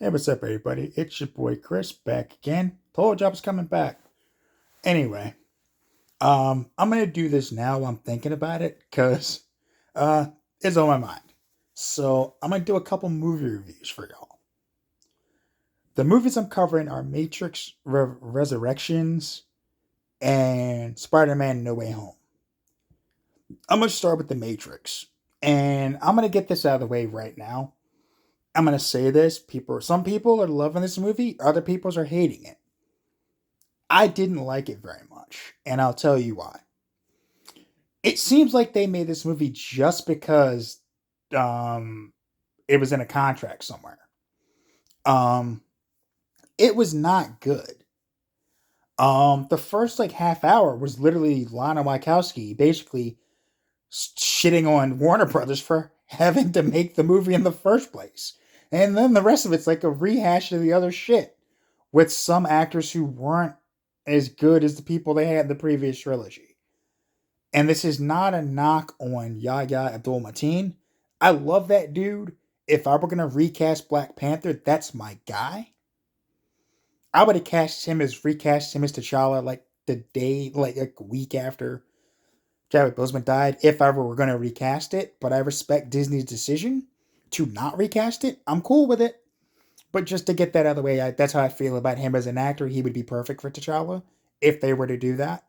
Hey, what's up, everybody? It's your boy Chris back again. Told you I was coming back. Anyway, I'm gonna do this now while I'm thinking about it because uh, it's on my mind. So I'm gonna do a couple movie reviews for y'all. The movies I'm covering are Matrix Resurrections and Spider-Man No Way Home. I'm gonna start with the Matrix, and I'm gonna get this out of the way right now. I'm gonna say this: some people are loving this movie, other people are hating it. I didn't like it very much, and I'll tell you why. It seems like they made this movie just because um, it was in a contract somewhere. Um, it was not good. The first like half hour was literally Lana Wachowski basically shitting on Warner Brothers for having to make the movie in the first place, and then the rest of it's like a rehash of the other shit with some actors who weren't as good as the people they had in the previous trilogy. And this is not a knock on Yahya Abdul Mateen. I love that dude. If I were gonna recast Black Panther, that's my guy. I would have recast him as T'Challa like the day, like a week after Chadwick Boseman died. If I were gonna recast it, but I respect Disney's decision to not recast it. I'm cool with it. But just to get that out of the way, that's how I feel about him as an actor. He would be perfect for T'Challa if they were to do that.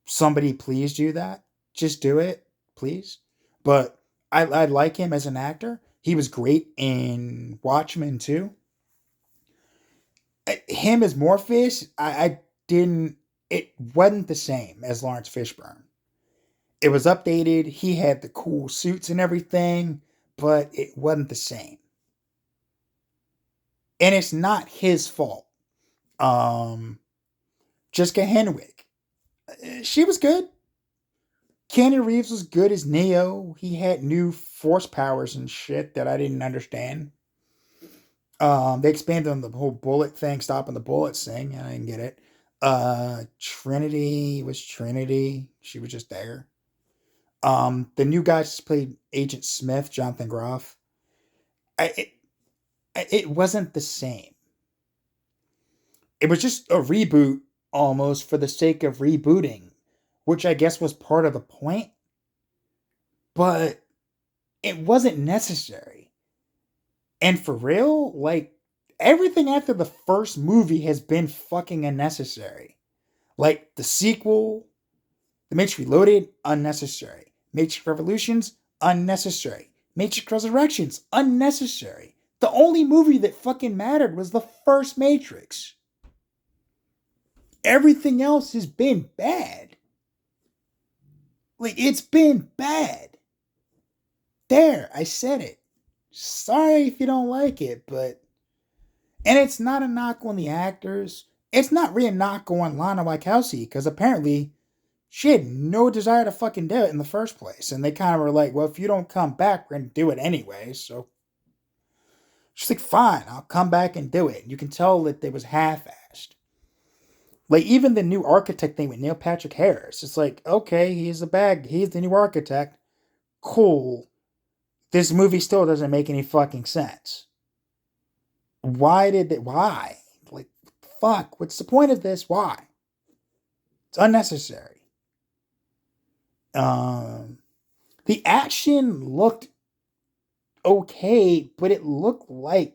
Somebody please do that. Just do it, please. But I like him as an actor. He was great in Watchmen too. Him as Morpheus, I didn't. It wasn't the same as Lawrence Fishburne. It was updated. He had the cool suits and everything, but it wasn't the same. And it's not his fault. Um, Jessica Henwick, she was good. Keanu Reeves was good as Neo. He had new force powers and shit that I didn't understand. They expanded on the whole bullet thing, stopping the bullets thing, and I didn't get it. Trinity was Trinity. She was just there. The new guy just played Agent Smith, Jonathan Groff. I, it wasn't the same. It was just a reboot almost for the sake of rebooting, which I guess was part of the point, but it wasn't necessary. And for real, like everything after the first movie has been fucking unnecessary. Like the sequel, The Matrix Reloaded, unnecessary. Matrix Revolutions, unnecessary. Matrix Resurrections, unnecessary. The only movie that fucking mattered was the first Matrix. Everything else has been bad. Like it's been bad. There, I said it. Sorry if you don't like it, but and it's not a knock on the actors. It's not really a knock on Lana Wachowski because apparently she had no desire to fucking do it in the first place. And they kind of were like, well, if you don't come back, we're going to do it anyway. So she's like, fine, I'll come back and do it. And you can tell that it was half assed. Like, even the new architect thing with Neil Patrick Harris, it's like, okay, he's the new architect. Cool. This movie still doesn't make any fucking sense. Why? Like, fuck, what's the point of this? Why? It's unnecessary. Um, the action looked okay, but it looked like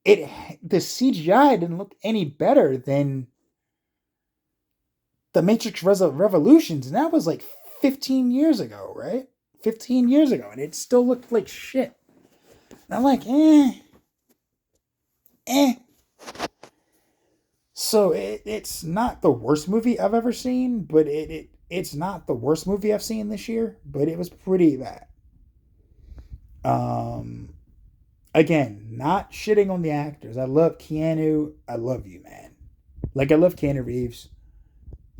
it. The CGI didn't look any better than the Matrix Revolutions, and that was like 15 years ago, right? 15 years ago, and it still looked like shit. And I'm like, eh. So it's not the worst movie I've ever seen, but it's not the worst movie I've seen this year, but it was pretty bad. Um, Again, not shitting on the actors. I love Keanu. I love you, man. Like I love Keanu Reeves.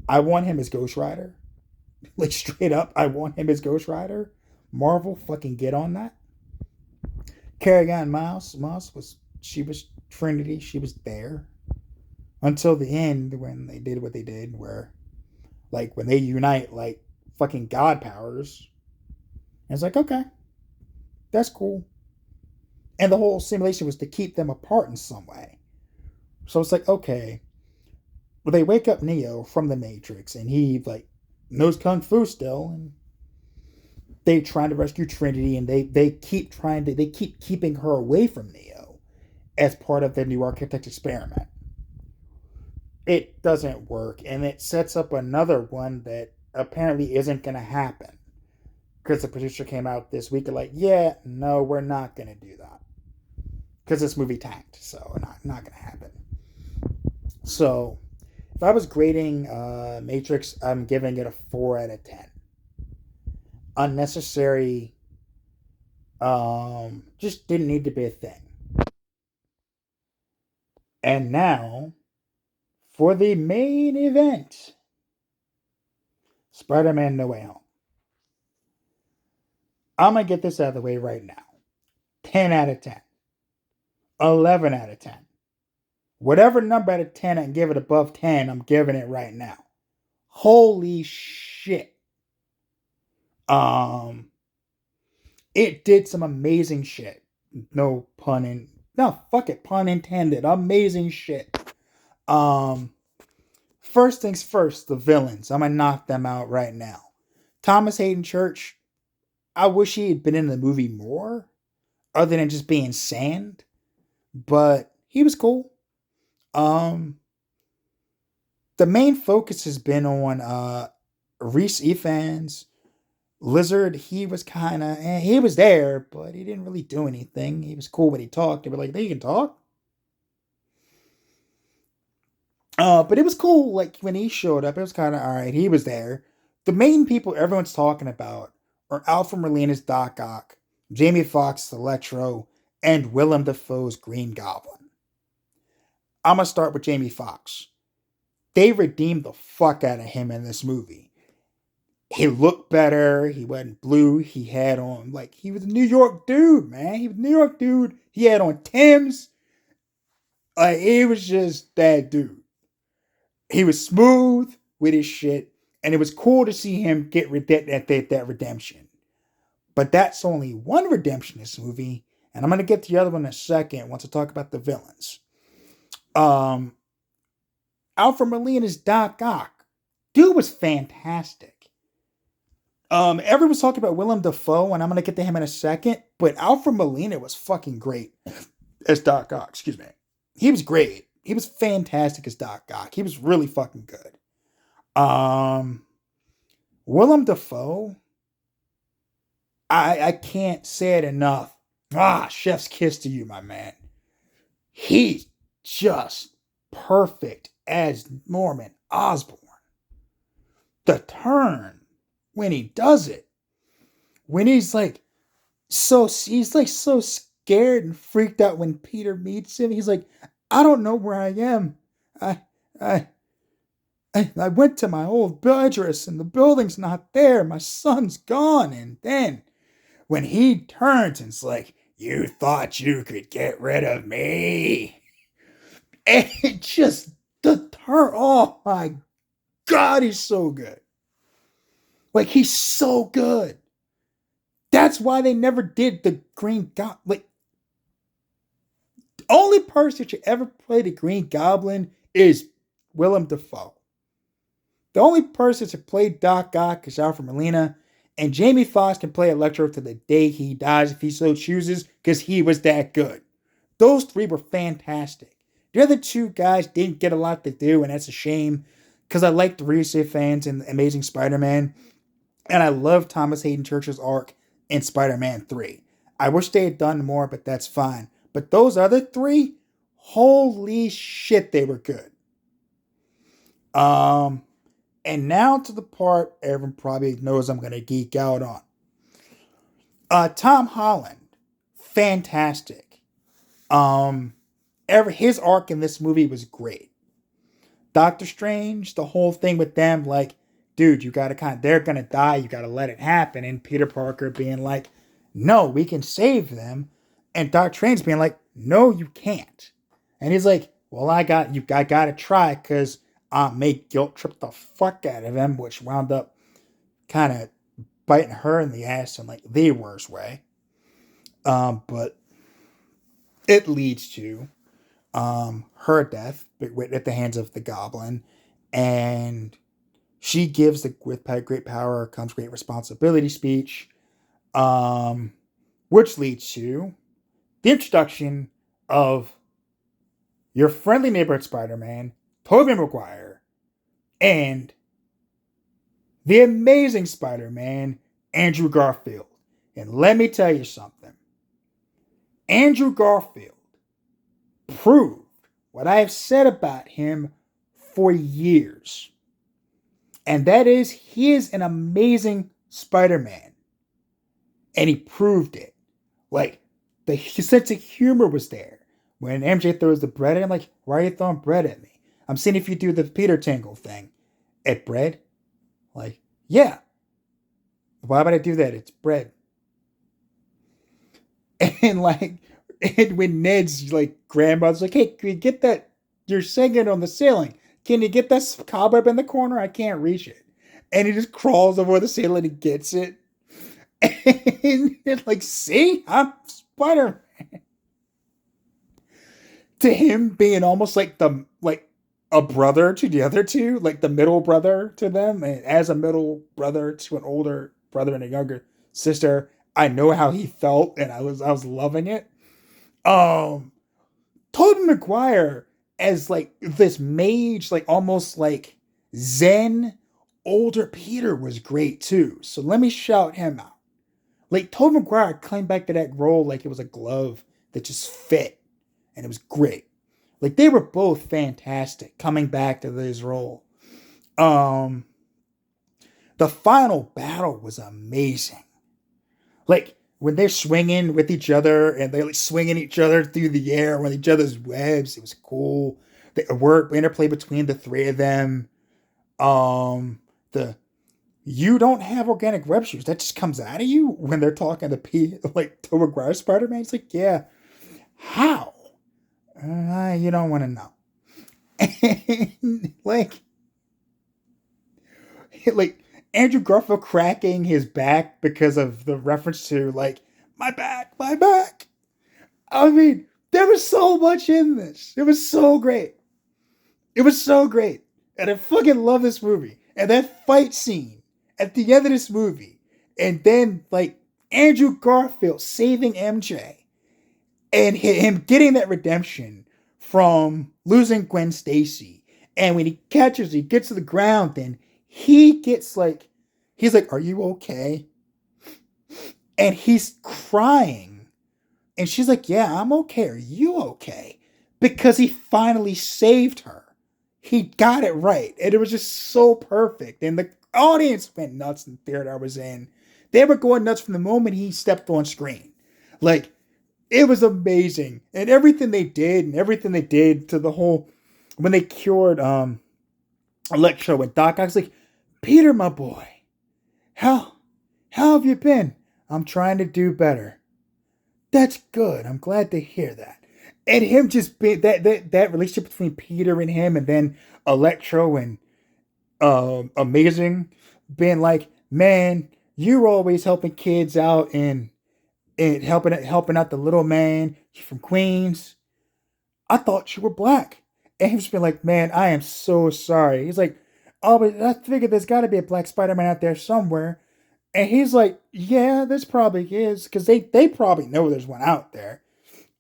I want him as Ghost Rider. Like straight up, I want him as Ghost Rider. Marvel, fucking get on that. Carrie Ann Moss was she was Trinity. She was there until the end when they did what they did, where like when they unite like fucking god powers. And it's like okay, that's cool. And the whole simulation was to keep them apart in some way. So it's like, okay, well, they wake up Neo from the Matrix, and he like knows kung fu still, and they trying to rescue Trinity, and they keep keeping her away from Neo as part of the new architect experiment. It doesn't work, and it sets up another one that apparently isn't going to happen because the producer came out this week and like, yeah, no, we're not going to do that because this movie tanked, so not going to happen. So if I was grading Matrix, I'm giving it a 4 out of 10. Unnecessary. Just didn't need to be a thing. And now for the main event, Spider-Man: No Way Home. I'm gonna get this out of the way right now. 10 out of 10. 11 out of 10. Whatever number out of 10 I can give it above 10, I'm giving it right now. Holy shit. It did some amazing shit. No pun in. No, fuck it, pun intended. Amazing shit. First things first, the villains. I'm gonna knock them out right now. Thomas Hayden Church, I wish he had been in the movie more, other than just being sand. But he was cool. The main focus has been on Rhys Ifans. Lizard, he was kind of, he was there, but he didn't really do anything. He was cool when he talked. They were like, hey, you can talk? But it was cool, like, when he showed up, it was kind of, all right, he was there. The main people everyone's talking about are Alfred Molina's Doc Ock, Jamie Foxx's Electro, and Willem Dafoe's Green Goblin. I'm going to start with Jamie Foxx. They redeemed the fuck out of him in this movie. He looked better. He wasn't blue. He had on, like, he was a New York dude, man. He was a New York dude. He had on Tim's. Like, he was just that dude. He was smooth with his shit, and it was cool to see him get that redemption. But that's only one redemption in this movie, and I'm going to get to the other one in a second once I talk about the villains. Alfred Molina's Doc Ock. Dude was fantastic. Everyone's talking about Willem Dafoe, and I'm gonna get to him in a second, but Alfred Molina was fucking great as Doc Ock, excuse me. He was great. He was fantastic as Doc Ock. He was really fucking good. Willem Dafoe, I can't say it enough. Chef's kiss to you, my man. He's just perfect as Norman Osborn. The turn when he does it, when he's like so scared and freaked out when Peter meets him. He's like, I don't know where I am. I went to my old address and the building's not there. My son's gone. And then when he turns and it's like, you thought you could get rid of me. And it just, the turn, oh my God, he's so good. Like, he's so good. That's why they never did the Green Goblin. Like, the only person that should ever play the Green Goblin is Willem Dafoe. The only person to play Doc Ock is Alfred Molina, and Jamie Foxx can play Electro to the day he dies if he so chooses, because he was that good. Those three were fantastic. The other two guys didn't get a lot to do, and that's a shame, because I like the Rhys Ifans and Amazing Spider-Man, and I love Thomas Hayden Church's arc in Spider-Man 3. I wish they had done more, but that's fine. But those other three, holy shit, they were good. And now to the part everyone probably knows I'm going to geek out on. Tom Holland, fantastic. His arc in this movie was great. Doctor Strange, the whole thing with them, like, dude, you gotta they're gonna die, you gotta let it happen. And Peter Parker being like, no, we can save them. And Doctor Strange being like, no, you can't. And he's like, well, I gotta try, because may guilt trip the fuck out of him, which wound up kind of biting her in the ass in like the worst way. But it leads to her death at the hands of the Goblin, and she gives the "with great power comes great responsibility" speech, um, which leads to the introduction of your friendly neighborhood Spider-Man, Tobey Maguire, and the amazing Spider-Man, Andrew Garfield. And let me tell you something. Andrew Garfield proved what I have said about him for years. And that is, he is an amazing Spider-Man. And he proved it. Like, the sense of humor was there. When MJ throws the bread at him, like, why are you throwing bread at me? I'm seeing if you do the Peter Tingle thing. At bread? Like, yeah. Why would I do that? It's bread. And like, and when Ned's like grandmother's like, hey, can you get that? You're singing on the ceiling. Can you get that cobweb in the corner? I can't reach it. And he just crawls over the ceiling and gets it. And it's like, see, I'm Spider. To him being almost like a brother to the other two, like the middle brother to them, and as a middle brother to an older brother and a younger sister, I know how he felt, and I was loving it. Um, Tobey Maguire as like this mage, like almost like Zen older Peter was great too. So let me shout him out. Like Tobey Maguire came back to that role like it was a glove that just fit, and it was great. Like they were both fantastic coming back to this role. Um, the final battle was amazing. Like when they're swinging with each other and they're like swinging each other through the air with each other's webs, it was cool. The work interplay between the three of them. The you don't have organic web shoes. That just comes out of you when they're talking to like Tobey Maguire Spider-Man. It's like, yeah, how? You don't want to know. And, like Andrew Garfield cracking his back because of the reference to like my back, my back. I mean, there was so much in this. It was so great. It was so great. And I fucking love this movie. And that fight scene at the end of this movie. And then, like, Andrew Garfield saving MJ. And him getting that redemption from losing Gwen Stacy. And when he gets to the ground, then he gets like, he's like, are you okay? And he's crying. And she's like, yeah, I'm okay. Are you okay? Because he finally saved her. He got it right. And it was just so perfect. And the audience went nuts in the theater I was in. They were going nuts from the moment he stepped on screen. Like, it was amazing. And everything they did to the whole, when they cured Electro and Doc, I was like, Peter, my boy, how have you been? I'm trying to do better. That's good. I'm glad to hear that. And him just being that relationship between Peter and him, and then Electro and Amazing being like, man, you're always helping kids out and helping out the little man. You're from Queens. I thought you were black. And he's been like, man, I am so sorry. He's like, oh, but I figured there's got to be a black Spider-Man out there somewhere. And he's like, yeah, this probably is, because they probably know there's one out there.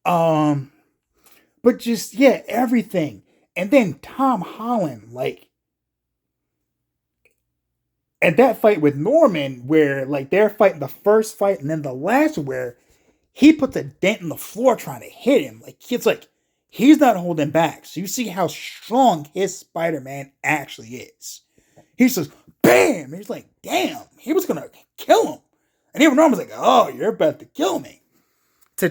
Um, but just yeah, everything. And then Tom Holland, like, and that fight with Norman, where like they're fighting the first fight and then the last, where he puts a dent in the floor trying to hit him. Like it's like he's not holding back. So you see how strong his Spider-Man actually is. He says, bam! He's like, damn, he was gonna kill him. And even Norman's like, oh, you're about to kill me. To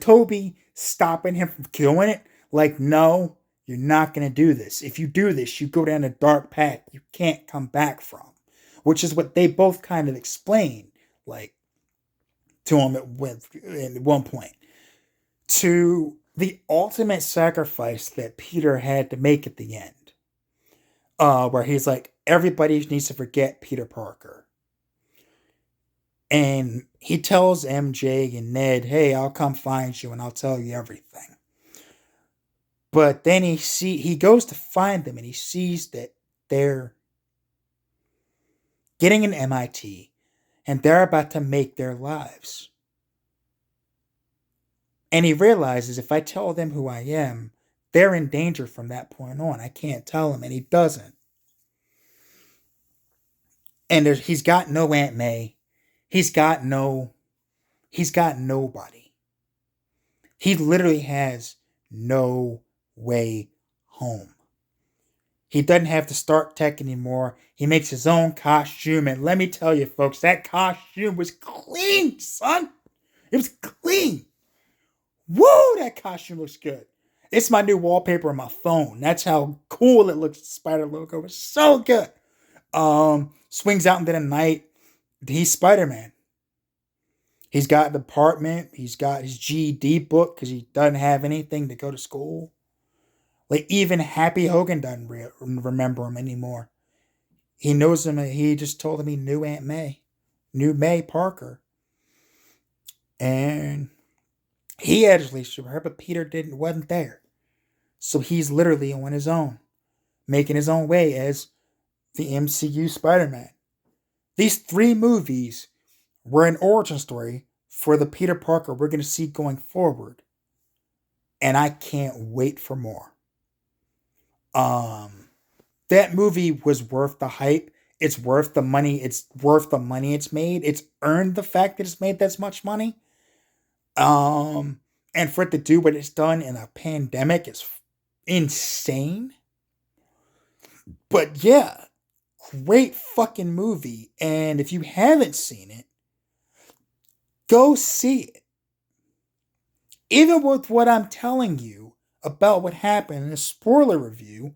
Tobey stopping him from killing it, like, no, you're not gonna do this. If you do this, you go down a dark path you can't come back from. Which is what they both kind of explained, like, to him at one point. To the ultimate sacrifice that Peter had to make at the end. Where he's like, everybody needs to forget Peter Parker. And he tells MJ and Ned, hey, I'll come find you and I'll tell you everything. But then he goes to find them and he sees that they're getting an MIT and they're about to make their lives. And he realizes if I tell them who I am, they're in danger from that point on. I can't tell him, and he doesn't. And he's got no Aunt May. He's got nobody. He literally has no way home. He doesn't have to start tech anymore. He makes his own costume, and let me tell you, folks, that costume was clean, son. It was clean. Woo, that costume looks good. It's my new wallpaper on my phone. That's how cool it looks. The spider logo was so good. Swings out into the night. He's Spider-Man. He's got an apartment. He's got his GED book because he doesn't have anything to go to school. Like, even Happy Hogan doesn't remember him anymore. He knows him. He just told him he knew Aunt May. Knew May Parker. And he had his relationship with her, but Peter wasn't there. So he's literally on his own, making his own way as the MCU Spider-Man. These 3 movies were an origin story for the Peter Parker we're going to see going forward. And I can't wait for more. That movie was worth the hype. It's worth the money. It's worth the money it's made. It's earned the fact that it's made that much money. And for it to do what it's done in a pandemic is insane. But yeah, great fucking movie. And if you haven't seen it, go see it. Even with what I'm telling you about what happened in a spoiler review,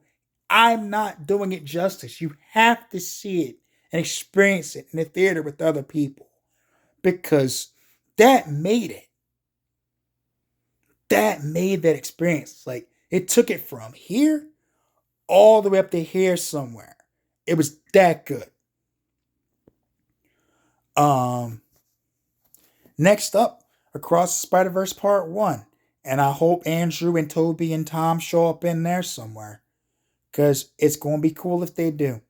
I'm not doing it justice. You have to see it and experience it in the theater with other people. Because that made it. That made that experience. Like, it took it from here all the way up to here somewhere. It was that good. Next up, Across the Spider-Verse Part 1. And I hope Andrew and Toby and Tom show up in there somewhere. Because it's going to be cool if they do.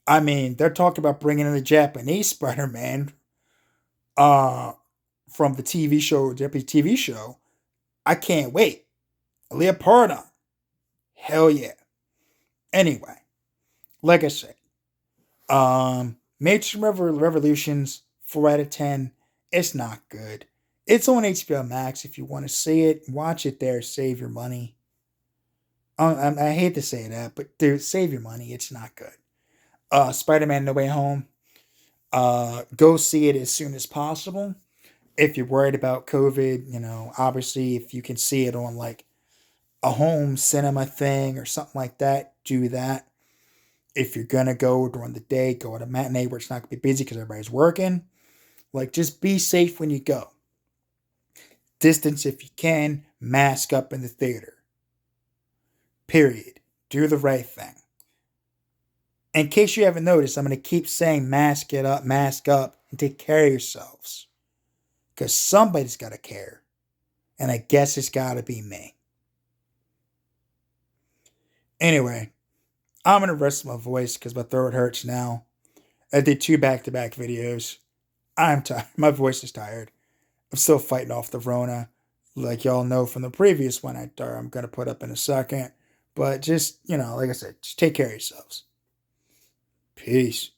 I mean, they're talking about bringing in the Japanese Spider-Man from the Japanese TV show. I can't wait. Leopardon. Hell yeah. Anyway, like I said, Matrix Revolutions, 4 out of 10. It's not good. It's on HBO Max. If you want to see it, watch it there. Save your money. I hate to say that, but dude, save your money. It's not good. Spider-Man No Way Home. Go see it as soon as possible. If you're worried about COVID, obviously if you can see it on like a home cinema thing or something like that, do that. If you're gonna go during the day, go at a matinee where it's not gonna be busy because everybody's working. Like, just be safe when you go. Distance if you can. Mask up in the theater. Period. Do the right thing. In case you haven't noticed, I'm going to keep saying mask up, and take care of yourselves. Because somebody's got to care. And I guess it's got to be me. Anyway, I'm going to rest my voice because my throat hurts now. I did 2 back-to-back videos. I'm tired. My voice is tired. I'm still fighting off the Rona. Like y'all know from the previous one I'm going to put up in a second. But just, like I said, just take care of yourselves. Peace.